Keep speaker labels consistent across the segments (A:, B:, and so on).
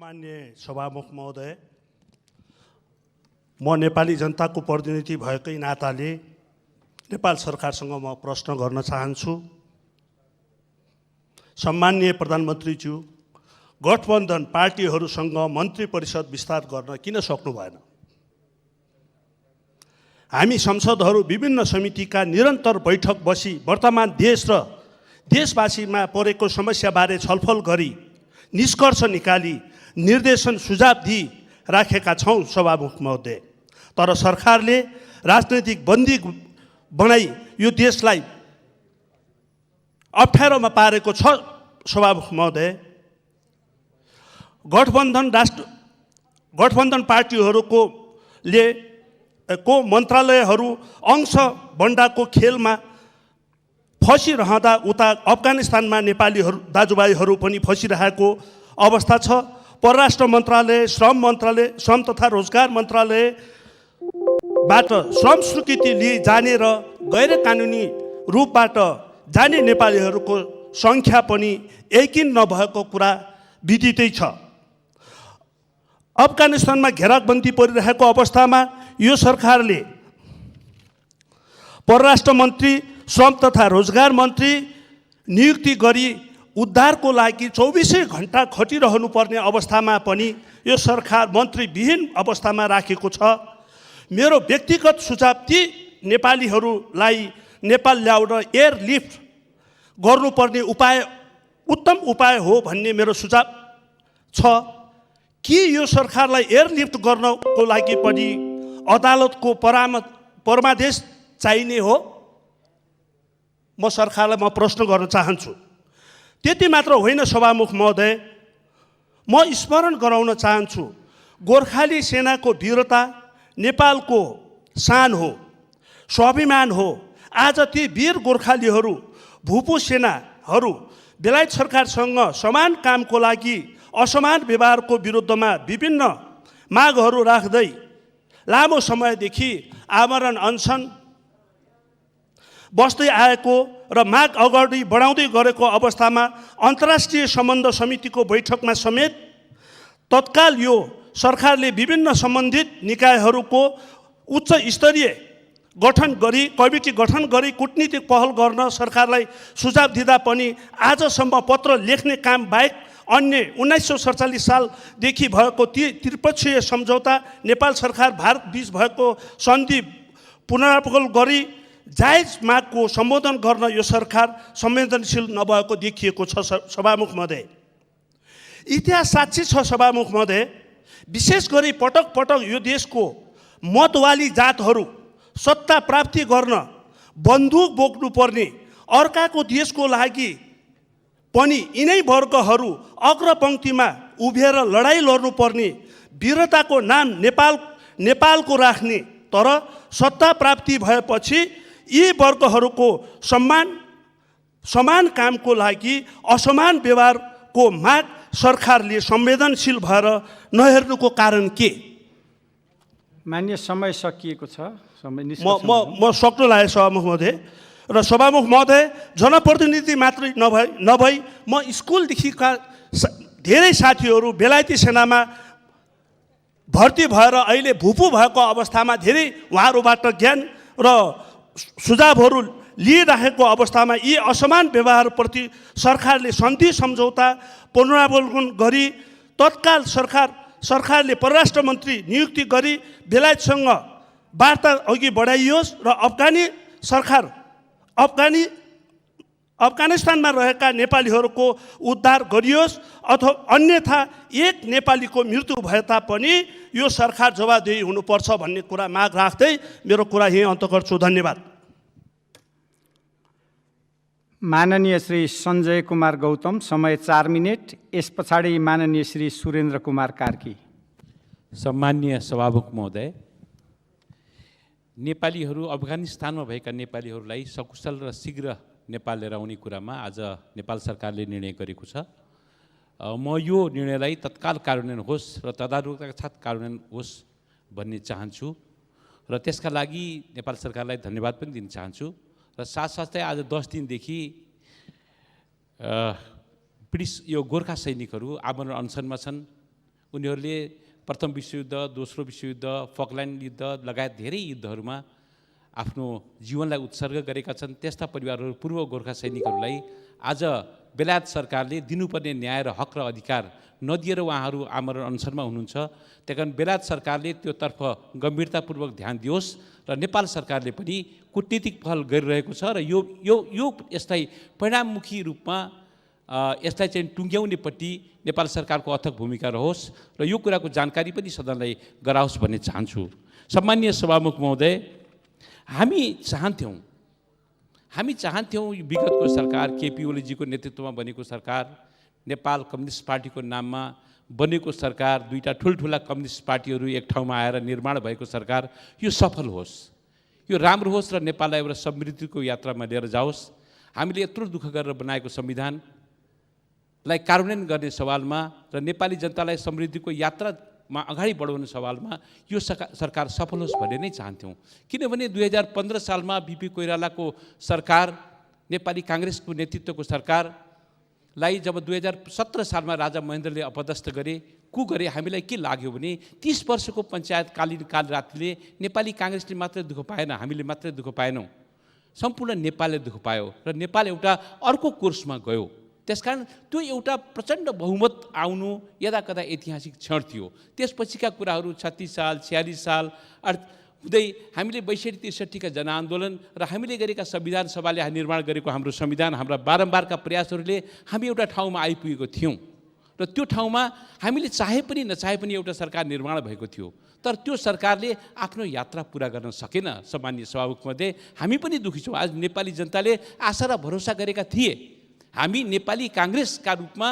A: सम्मान्य सभामुख महोदय, म नेपाली जनताको प्रतिनिधि भएकै नाताले नेपाल सरकारसँग म प्रश्न गर्न चाहन्छु। सम्मान्य प्रधानमन्त्रीज्यू, गठबन्धन पार्टीहरूसँग मन्त्री परिषद विस्तार गर्न किन सक्नु भएन? हामी संसदहरू विभिन्न समितिका निरन्तर बैठक बसी वर्तमान देश र देशवासीमा परेको समस्याबारे छलफल गरी निष्कर्ष निकाली निर्देशन सुझाव दिई राखेका छौँ सभामुख महोदय। तर सरकारले राजनैतिक बन्दी बनाई यो देशलाई अप्ठ्यारोमा पारेको छ सभामुख महोदय। गठबन्धन पार्टीहरूको मन्त्रालयहरू अंश बन्डाको खेलमा फसिरहँदा उता अफगानिस्तानमा नेपालीहरू दाजुभाइहरू पनि फसिरहेको अवस्था छ। परराष्ट्र मन्त्रालय, श्रम तथा रोजगार मन्त्रालयबाट श्रम स्वीकृति लिई जाने र गैर कानुनी रूपबाट जाने नेपालीहरूको सङ्ख्या पनि यकिन नभएको कुरा विदितै छ। अफगानिस्तानमा घेराबन्दी परिरहेको अवस्थामा यो सरकारले परराष्ट्र मन्त्री, श्रम तथा रोजगार मन्त्री नियुक्ति गरी उद्धारको लागि 24 घण्टा खटिरहनु पर्ने अवस्थामा पनि यो सरकार मन्त्रीविहीन अवस्थामा राखेको छ। मेरो व्यक्तिगत सुझाव ती नेपालीहरूलाई नेपाल ल्याउन एयरलिफ्ट गर्नुपर्ने उत्तम उपाय हो भन्ने मेरो सुझाव छ। कि यो सरकारलाई एयरलिफ्ट गर्नको लागि पनि अदालतको परमादेश चाहिने हो? म सरकारलाई प्रश्न गर्न चाहन्छु। त्यति मात्र होइन सभामुख महोदय, म स्मरण गराउन चाहन्छु, गोर्खाली सेनाको वीरता नेपालको शान हो, स्वाभिमान हो। आज ती वीर गोर्खालीहरू, भूपू सेनाहरू बेलायत सरकारसँग समान कामको लागि असमान व्यवहारको विरुद्धमा विभिन्न मागहरू राख्दै लामो समयदेखि आमरण अनसन बस्दै आएको र माग अगाडि बढाउँदै गरेको अवस्थामा अन्तर्राष्ट्रिय सम्बन्ध समितिको बैठकमा समेत तत्काल यो सरकारले विभिन्न सम्बन्धित निकायहरूको उच्च स्तरीय कमिटी गठन गरी कूटनीतिक पहल गर्न सरकारलाई सुझाव दिँदा पनि आजसम्म पत्र लेख्ने काम बाहेक अन्य 1947 सालदेखि भएको त्रिपक्षीय सम्झौता, नेपाल सरकार भारत बीच भएको सन्धि पुनरावलोकन गरी जायज मागको सम्बोधन गर्न यो सरकार संवेदनशील नभएको देखिएको छ सभामुख महोदय। इतिहास साक्षी छ सभामुख महोदय। विशेष गरी पटक पटक यो देशको मतवाली जातहरू सत्ता प्राप्ति गर्न बन्दुक बोक्नुपर्ने, अर्काको देशको लागि पनि यिनै वर्गहरू अग्रपङ्क्तिमा उभिएर लडाइँ लड्नुपर्ने वीरताको नाम नेपालको राख्ने, तर सत्ता प्राप्ति भएपछि यी वर्गहरूको समान कामको लागि असमान व्यवहारको माग सरकारले संवेदनशील भएर नहेर्नुको कारण के?
B: मान्य समय सकिएको छ।
A: म सक्नु लाग्यो सभामुख महोदय। र सभामुख महोदय, जनप्रतिनिधि मात्रै नभई म स्कुलदेखिका धेरै साथीहरू बेलायती सेनामा भर्ती भएर अहिले भूपू भएको अवस्थामा धेरै उहाँहरूबाट ज्ञान र सुझावहरू लिइराखेको अवस्थामा यी असमान व्यवहारप्रति सरकारले सन्धि सम्झौता पुनरावलोकन गरी तत्काल सरकारले परराष्ट्र मन्त्री नियुक्ति गरी बेलायतसँग वार्ता अघि बढाइयोस् र अफगानिस्तानमा रहेका नेपालीहरूको उद्धार गरियोस्, अथवा अन्यथा एक नेपालीको मृत्यु भए तापनि यो सरकार जवाबदेही हुनुपर्छ भन्ने कुरा माग राख्दै मेरो कुरा यही अन्त गर्छु। धन्यवाद।
B: माननीय श्री सञ्जय कुमार गौतम, समय 4 मिनेट। यस पछाडि माननीय श्री सुरेन्द्र कुमार कार्की।
C: सम्मान्य सभामुख महोदय, नेपालीहरू, अफगानिस्तानमा भएका नेपालीहरूलाई सकुशल र शीघ्र नेपाल लिएर आउने कुरामा आज नेपाल सरकारले निर्णय गरेको छ। म यो निर्णयलाई तत्काल कार्यान्वयन होस् र तदारुकताका साथ कार्यान्वयन होस् भन्ने चाहन्छु र त्यसका लागि नेपाल सरकारलाई धन्यवाद पनि दिन चाहन्छु। र साथसाथै आज 10 दिनदेखि ब्रिटिस यो गोर्खा सैनिकहरू आमरण अनसनमा छन्। उनीहरूले प्रथम विश्वयुद्ध, दोस्रो विश्वयुद्ध, फकल्यान्ड युद्ध लगायत धेरै युद्धहरूमा आफ्नो जीवनलाई उत्सर्ग गरेका छन्। त्यस्ता परिवारहरू, पूर्व गोर्खा सैनिकहरूलाई आज बेलायत सरकारले दिनुपर्ने न्याय र हक र अधिकार नदिएर उहाँहरू आमरण अनसनमा हुनुहुन्छ। त्यही कारण बेलायत सरकारले त्योतर्फ गम्भीरतापूर्वक ध्यान दियोस् र नेपाल सरकारले पनि कूटनीतिक पहल गरिरहेको छ र यसलाई परिणाममुखी रूपमा यसलाई चाहिँ टुङ्ग्याउनेपट्टि नेपाल सरकारको अथक भूमिका रहोस् र यो कुराको जानकारी पनि सदनलाई गराओस् भन्ने चाहन्छु। सम्माननीय सभामुख महोदय, हामी चाहन्थ्यौँ विगतको सरकार, केपी ओलीजीको नेतृत्वमा बनेको सरकार, नेपाल कम्युनिस्ट पार्टीको नाममा बनेको सरकार, दुईटा ठुल्ठुला कम्युनिस्ट पार्टीहरू एक ठाउँमा आएर निर्माण भएको सरकार यो सफल होस्, यो राम्रो होस् र नेपाललाई एउटा समृद्धिको यात्रामा लिएर जाओस्। हामीले यत्रो दुःख गरेर बनाएको संविधानलाई कार्यान्वयन गर्ने सवालमा र नेपाली जनतालाई समृद्धिको यात्रामा अगाडि बढाउने सवालमा यो सरकार सफल होस् भन्ने नै चाहन्थ्यौँ। किनभने 2015 सालमा बीपी कोइरालाको सरकार, नेपाली काङ्ग्रेसको नेतृत्वको सरकारलाई जब 2017 सालमा राजा महेन्द्रले अपदस्थ गरे, हामीलाई के लाग्यो भने 30 वर्षको पञ्चायतकालीन कालरात्रिले नेपाली काङ्ग्रेसले मात्रै दुःख पाएन, हामीले मात्रै दुःख पाएनौँ, सम्पूर्ण नेपालले दुःख पायो र नेपाल एउटा अर्को कोर्समा गयो। त्यसकारण त्यो एउटा प्रचण्ड बहुमत आउनु यदाकदा ऐतिहासिक क्षण थियो। त्यसपछिका कुराहरू 36 साल, 46 साल हुँदै हामीले 62-63 का जनआन्दोलन र हामीले गरेका संविधान सभाले निर्माण गरेको हाम्रो संविधान, हाम्रा बारम्बारका प्रयासहरूले हामी एउटा ठाउँमा आइपुगेको थियौँ र त्यो ठाउँमा हामीले चाहे पनि नचाहे पनि एउटा सरकार निर्माण भएको थियो। तर त्यो सरकारले आफ्नो यात्रा पुरा गर्न सकेन। सम्माननीय सभामुख महोदय, हामी पनि दुखी छौँ। आज नेपाली जनताले आशा र भरोसा गरेका थिए हामी नेपाली काङ्ग्रेसका रूपमा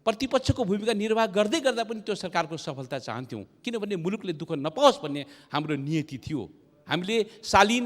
C: प्रतिपक्षको भूमिका निर्वाह गर्दै गर्दा पनि त्यो सरकारको सफलता चाहन्थ्यौँ, किनभने मुलुकले दुःख नपाओस् भन्ने हाम्रो नियति थियो। हामीले शालीन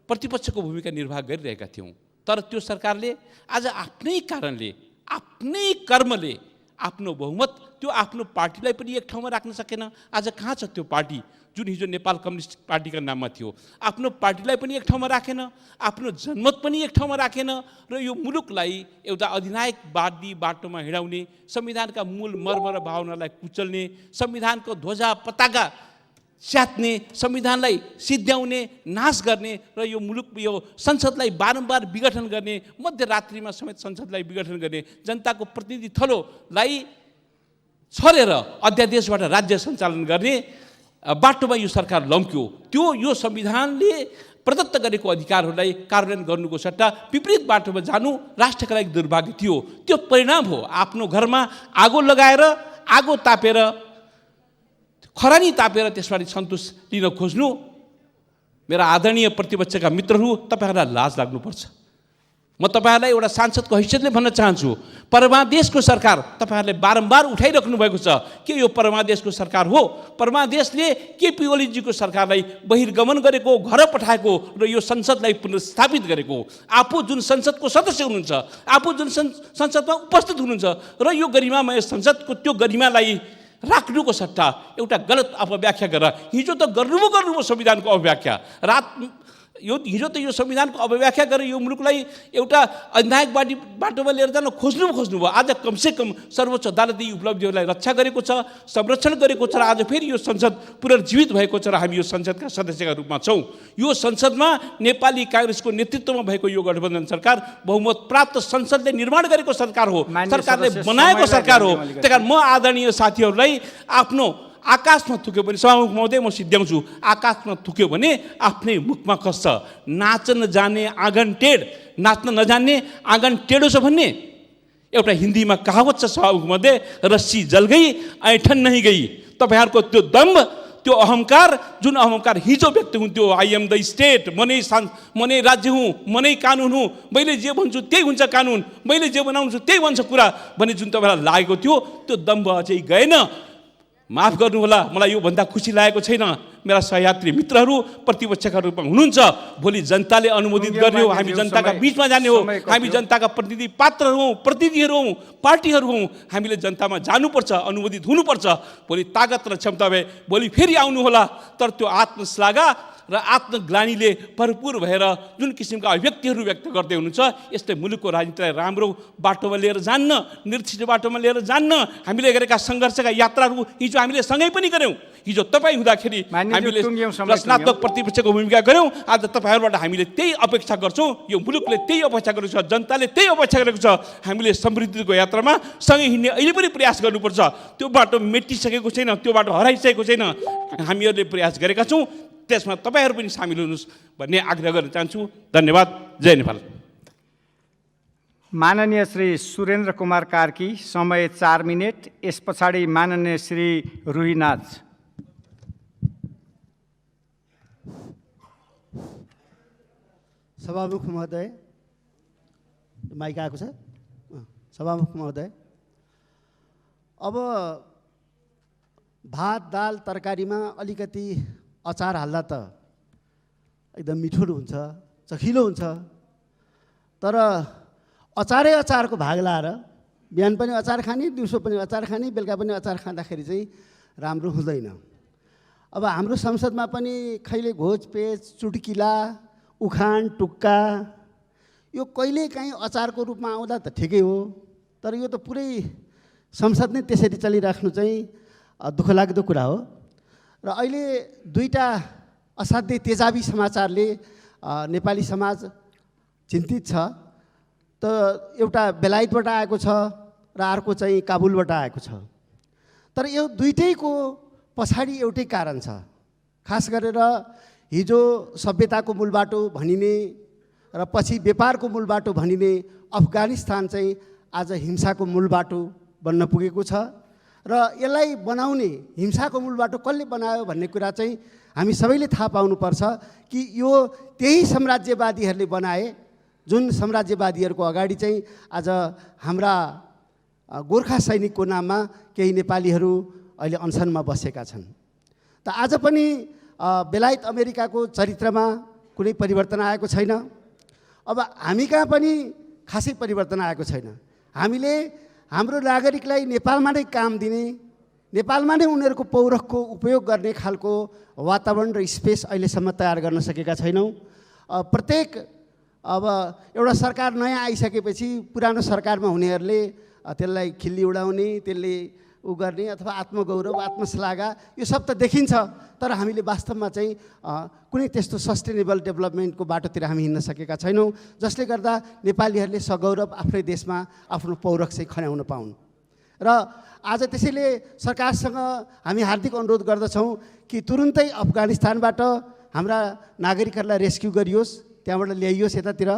C: प्रतिपक्षको भूमिका निर्वाह गरिरहेका थियौँ। तर त्यो सरकारले आज आफ्नै कारणले, आफ्नै कर्मले आफ्नो बहुमत, त्यो आफ्नो पार्टीलाई पनि एक ठाउँमा राख्न सकेन। आज कहाँ छ त्यो पार्टी जुन हिजो नेपाल कम्युनिस्ट पार्टीका नाममा थियो? आफ्नो पार्टीलाई पनि एक ठाउँमा राखेन, आफ्नो जनमत पनि एक ठाउँमा राखेन र यो मुलुकलाई एउटा अधिनायकवादी बाटोमा हिँडाउने, संविधानका मूल मर्म र भावनालाई कुचल्ने, संविधानको ध्वजा पताका च्यात्ने, संविधानलाई सिद्ध्याउने, नाश गर्ने र यो मुलुक, यो संसदलाई बारम्बार विघटन गर्ने, मध्यरात्रिमा समेत संसदलाई विघटन गर्ने, जनताको प्रतिनिधि थलोलाई छरेर अध्यादेशबाट राज्य सञ्चालन गर्ने बाटोमा यो सरकार लम्क्यो। यो संविधानले प्रदत्त गरेको अधिकारहरूलाई कार्यान्वयन गर्नुको सट्टा विपरीत बाटोमा जानु राष्ट्रका लागि दुर्भाग्य थियो। त्यो परिणाम हो। आफ्नो घरमा आगो लगाएर, आगो तापेर, खरानी तापेर त्यसबाट सन्तोष लिन खोज्नु। मेरा आदरणीय प्रतिपक्षका मित्रहरू, तपाईँहरूलाई लाज लाग्नुपर्छ। म तपाईँहरूलाई एउटा सांसदको हैसियतले भन्न चाहन्छु, परमादेशको सरकार तपाईँहरूले बारम्बार उठाइराख्नु भएको छ के यो परमादेशको सरकार हो? परमादेशले केपी ओलीजीको सरकारलाई बहिर्गमन गरेको, घर पठाएको र यो संसदलाई पुनर्स्थापित गरेको। आफू जुन संसदको सदस्य हुनुहुन्छ, आफू जुन संसदमा उपस्थित हुनुहुन्छ र यो गरिमामय संसदको त्यो गरिमालाई राख्नुको सट्टा एउटा गलत अपव्याख्या गरेर, हिजो त गर्नुभयो संविधानको अपव्याख्या, हिजो त यो संविधानको अपव्याख्या गरेर यो मुलुकलाई एउटा अधिनायकवादी बाटोमा लिएर जान खोज्नुभयो। आज कमसेकम सर्वोच्च अदालतले यी उपलब्धिहरूलाई रक्षा गरेको छ, संरक्षण गरेको छ र आज फेरि यो संसद पुनर्जीवित भएको छ र हामी यो संसदका सदस्यका रूपमा छौँ। यो संसदमा नेपाली काङ्ग्रेसको नेतृत्वमा भएको यो गठबन्धन सरकार बहुमत प्राप्त संसदले निर्माण गरेको सरकार हो, सरकारले बनाएको सरकार हो। त्यही कारण म आदरणीय साथीहरूलाई आफ्नो आकाशमा थुक्यो भने, सभामुख महोदय म सिद्ध्याउँछु, आकाशमा थुक्यो भने आफ्नै मुखमा खस्छ। नाच्न जाने आँगन टेढ, नाच्न नजान्ने आँगन टेढो छ भन्ने एउटा हिन्दीमा कहावत छ। सभामुख महोदय, रस्सी जल गई ऐठन नहीं गई। तपाईँहरूको त्यो दम्भ, त्यो अहङ्कार, जुन अहङ्कार हिजो व्यक्त हुन्थ्यो, आई एम द स्टेट, म नै राज्य हुँ, म नै कानुन हुँ, मैले जे भन्छु त्यही हुन्छ कानुन, मैले जे बनाउँछु त्यही भन्छ कुरा भन्ने जुन तपाईँलाई लागेको थियो, त्यो दम्भ अझै गएन। माफ गर्नुहोला, मलाई यो भन्दा खुसी लागेको छैन। मेरा सहयात्री मित्रहरू प्रतिपक्षका रूपमा हुनुहुन्छ। भोलि जनताले अनुमोदित गर्ने हो, हामी जनताका बिचमा जाने हो, हामी जनताका प्रतिनिधि पात्रहरू हौँ, प्रतिनिधिहरू हौँ, पार्टीहरू हौँ। हामीले जनतामा जानुपर्छ, अनुमोदित हुनुपर्छ। भोलि तागत र क्षमता भए भोलि फेरि आउनुहोला, तर त्यो आत्मश्लाघा र आत्मग्लानीले भरपुर भएर जुन किसिमका अभिव्यक्तिहरू व्यक्त गर्दै हुनुहुन्छ, यसले मुलुकको राजनीतिलाई राम्रो बाटोमा लिएर जान्न, निर्दिष्ट बाटोमा लिएर जान्न। हामीले गरेका सङ्घर्षका यात्राहरू हिजो हामीले सँगै पनि गऱ्यौँ। हिजो तपाईँ हुँदाखेरि हामीले रचनात्मक प्रतिपक्षको भूमिका गऱ्यौँ। आज तपाईँहरूबाट हामीले त्यही अपेक्षा गर्छौँ। यो मुलुकले त्यही अपेक्षा गरेको छ, जनताले त्यही अपेक्षा गरेको छ। हामीले समृद्धिको यात्रामा सँगै हिँड्ने अहिले पनि प्रयास गर्नुपर्छ। त्यो बाटो मेटिसकेको छैन, त्यो बाटो हराइसकेको छैन। हामीहरूले प्रयास गरेका छौँ, त्यसमा तपाईँहरू पनि सामेल हुनुहोस् भन्ने आग्रह गर्न चाहन्छु। धन्यवाद। जय नेपाल।
B: माननीय श्री सुरेन्द्र कुमार कार्की, समय 4 मिनेट। यस पछाडि माननीय श्री रुहीनाज।
D: सभामुख महोदय, माइक आएको छ? सभामुख महोदय, अब भात दाल तरकारीमा अलिकति अचार हाल्दा त एकदम मिठो हुन्छ, चखिलो हुन्छ। तर अचारै अचारको भाग लाएर बिहान पनि अचार खाने, दिउँसो पनि अचार खाने, बेलुका पनि अचार खाँदाखेरि चाहिँ राम्रो हुँदैन। अब हाम्रो संसदमा पनि खैले घोचपेच, चुटकिला, उखान टुक्का यो कहिलेकाहीँ अचारको रूपमा आउँदा त ठिकै हो, तर यो त पुरै संसद नै त्यसरी चलिराख्नु चाहिँ दुःखलाग्दो कुरा हो। र अहिले दुईटा असाध्यै तेजाबी समाचारले नेपाली समाज चिन्तित छ। त एउटा बेलायतबाट आएको छ र अर्को चाहिँ काबुलबाट आएको छ। तर यो दुईटैको पछाडि एउटै कारण छ। खास गरेर हिजो सभ्यताको मूलबाटो भनिने र पछि व्यापारको मूलबाटो भनिने अफगानिस्तान चाहिँ आज हिंसाको मूलबाटो बन्न पुगेको छ। र यसलाई बनाउने हिंसाको मूलबाटो कसले बनायो भन्ने कुरा चाहिँ हामी सबैले थाहा पाउनुपर्छ कि यो त्यही साम्राज्यवादीहरूले बनाए, जुन साम्राज्यवादीहरूको अगाडि चाहिँ आज हाम्रा गोर्खा सैनिकको नाममा केही नेपालीहरू अहिले अनसनमा बसेका छन्। त आज पनि बेलायत अमेरिकाको चरित्रमा कुनै परिवर्तन आएको छैन। अब हामी कहाँ पनि खासै परिवर्तन आएको छैन। हामीले हाम्रो नागरिकलाई नेपालमा नै काम दिने, नेपालमा नै उनीहरूको पौरखको उपयोग गर्ने खालको वातावरण र स्पेस अहिलेसम्म तयार गर्न सकेका छैनौँ। प्रत्येक अब एउटा सरकार नयाँ आइसकेपछि पुरानो सरकारमा हुनेहरूले त्यसलाई खिल्ली उडाउने, त्यसले उ गर्ने अथवा आत्मगौरव, आत्मश्लाघा यो सब त देखिन्छ। तर हामीले वास्तवमा चाहिँ कुनै त्यस्तो सस्टेनेबल डेभलपमेन्टको बाटोतिर हामी हिँड्न सकेका छैनौँ, जसले गर्दा नेपालीहरूले सगौरव आफ्नै देशमा आफ्नो पौरख चाहिँ खन्याउन पाउन्। र आज त्यसैले सरकारसँग हामी हार्दिक अनुरोध गर्दछौँ कि तुरुन्तै अफगानिस्तानबाट हाम्रा नागरिकहरूलाई रेस्क्यु गरियोस्, त्यहाँबाट ल्याइयोस् यतातिर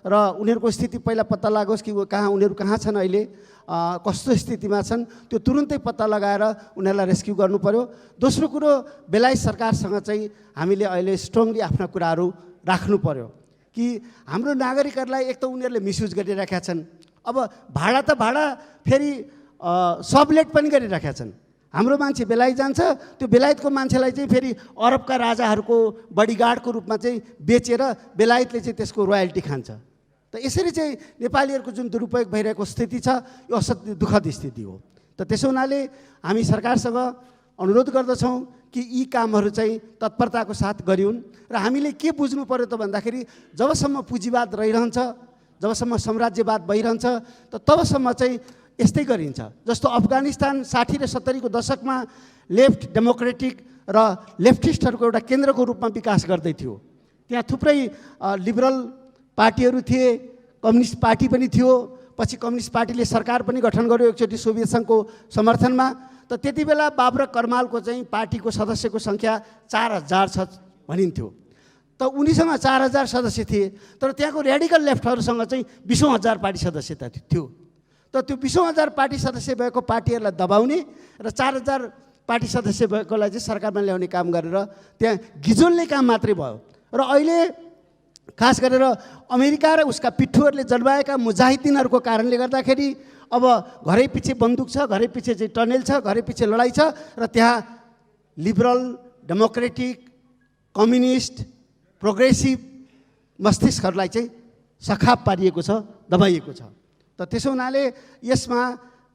D: र उनीहरूको स्थिति पहिला पत्ता लागोस् कि उनीहरू कहाँ छन्, अहिले कस्तो स्थितिमा छन्, त्यो तुरुन्तै पत्ता लगाएर उनीहरूलाई रेस्क्यु गर्नु पर्यो। दोस्रो कुरो, बेलायत सरकारसँग चाहिँ हामीले अहिले स्ट्रङली आफ्ना कुराहरू राख्नु पर्यो कि हाम्रो नागरिकहरूलाई एक त उनीहरूले मिसयुज गरिरहेका छन्। अब भाडा त भाडा फेरि सबलेट पनि गरिरहेका छन्। हाम्रो मान्छे बेलायत जान्छ, त्यो बेलायतको मान्छेलाई चाहिँ फेरि अरबका राजाहरूको बडीगार्डको रूपमा चाहिँ बेचेर बेलायतले चाहिँ त्यसको रोयल्टी खान्छ। त यसरी चाहिँ नेपालीहरूको जुन दुरुपयोग भइरहेको स्थिति छ, यो असाध्यै दुःखद स्थिति हो। त त्यसो हुनाले हामी सरकारसँग अनुरोध गर्दछौँ कि यी कामहरू चाहिँ तत्परताको साथ गरिउन्। र हामीले के बुझ्नु पर्यो त भन्दाखेरि जबसम्म पुँजीवाद रहिरहन्छ, जबसम्म साम्राज्यवाद भइरहन्छ, त तबसम्म चाहिँ यस्तै गरिन्छ। जस्तो अफगानिस्तान 60 र 70 को दशकमा लेफ्ट डेमोक्रेटिक र लेफ्टिस्टहरूको एउटा केन्द्रको रूपमा विकास गर्दै थियो। त्यहाँ थुप्रै लिबरल पार्टीहरू थिए, कम्युनिस्ट पार्टी पनि थियो, पछि कम्युनिस्ट पार्टीले सरकार पनि गठन गर्यो एकचोटि सोभियत सङ्घको समर्थनमा। त त्यति बेला बाबरा करमालको चाहिँ पार्टीको सदस्यको सङ्ख्या 4000 छ भनिन्थ्यो। त उनीसँग 4000 सदस्य थिए, तर त्यहाँको रेडिकल लेफ्टहरूसँग चाहिँ 20,000 पार्टी सदस्यता थियो। त त्यो 20,000 पार्टी सदस्य भएको पार्टीहरूलाई दबाउने र 4000 पार्टी सदस्य भएकोलाई चाहिँ सरकारमा ल्याउने काम गरेर त्यहाँ गिजोल्ने काम मात्रै भयो। र अहिले खास गरेर अमेरिका र उसका पिट्ठुहरूले जन्माएका मुजाहिदिनहरूको कारणले गर्दाखेरि अब घरै पछि बन्दुक छ, घरै पछि चाहिँ टनेल छ, घरै पछि लडाइँ छ र त्यहाँ लिबरल डेमोक्रेटिक, कम्युनिस्ट, प्रोग्रेसिभ मस्तिष्कहरूलाई चाहिँ सखाप पारिएको छ, दबाइएको छ। त त्यसो हुनाले यसमा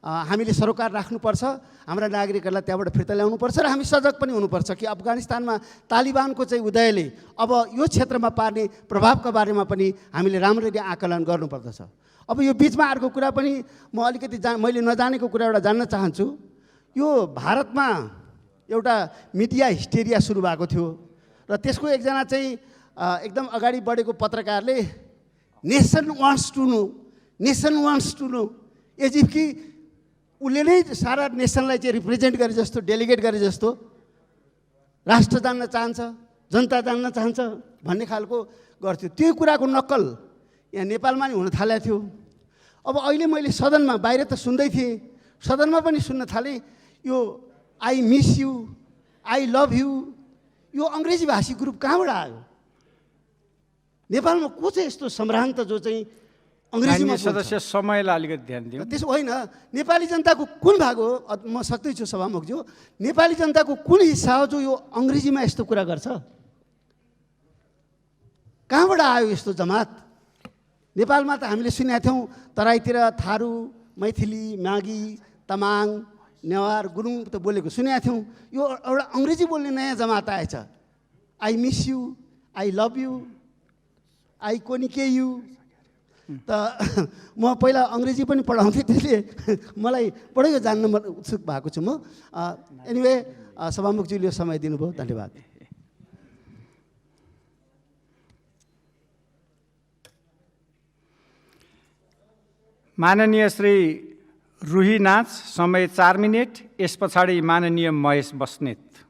D: हामीले सरोकार राख्नुपर्छ, हाम्रा नागरिकहरूलाई त्यहाँबाट फिर्ता ल्याउनुपर्छ र हामी सजग पनि हुनुपर्छ कि अफगानिस्तानमा तालिबानको चाहिँ उदयले अब यो क्षेत्रमा पार्ने प्रभावका बारेमा पनि हामीले राम्ररी आकलन गर्नुपर्दछ। अब यो बिचमा अर्को कुरा पनि म अलिकति मैले नजानेको कुरा एउटा जान्न चाहन्छु। यो भारतमा एउटा मिडिया हिस्टेरिया सुरु भएको थियो र त्यसको एकजना चाहिँ एकदम अगाडि बढेको पत्रकारले nation wants to know as if कि उसले नै सारा नेसनलाई चाहिँ रिप्रेजेन्ट गरे जस्तो, डेलिगेट गरे जस्तो, राष्ट्र जान्न चाहन्छ, जनता जान्न चाहन्छ भन्ने खालको गर्थ्यो। त्यो कुराको नक्कल यहाँ नेपालमा नि हुन थालेको थियो। अब अहिले मैले सदनमा, बाहिर त सुन्दै थिएँ, सदनमा पनि सुन्न थालेँ, यो I miss you, I love you, यो अङ्ग्रेजी भाषी ग्रुप कहाँबाट आयो? नेपालमा को चाहिँ यस्तो सम्भ्रान्त जो चाहिँ अङ्ग्रेजीमा
B: सदस्य समयलाई अलिकति ध्यान दिउँ।
D: त्यसो होइन, नेपाली जनताको कुन भाग हो, म सक्दैछु सभामुखज्यू, नेपाली जनताको कुन हिस्सा हो जो यो अङ्ग्रेजीमा यस्तो कुरा गर्छ? कहाँबाट आयो यस्तो जमात? नेपालमा त हामीले सुनेका थियौँ, तराईतिर थारू, मैथिली, मागी, तामाङ, नेवार, गुरुङ त बोलेको सुनेका थियौँ। यो एउटा अङ्ग्रेजी बोल्ने नयाँ जमात आएछ। I miss you, I love you, I कोनिके यु। त म पहिला अङ्ग्रेजी पनि पढाउँथेँ, त्यसले मलाई बढै जान्न उत्सुक भएको छु म। एनिवे सभामुखज्यूले समय दिनुभयो, धन्यवाद।
B: माननीय श्री रुही नाच, समय 4 मिनेट। यस पछाडि माननीय महेश बस्नेत।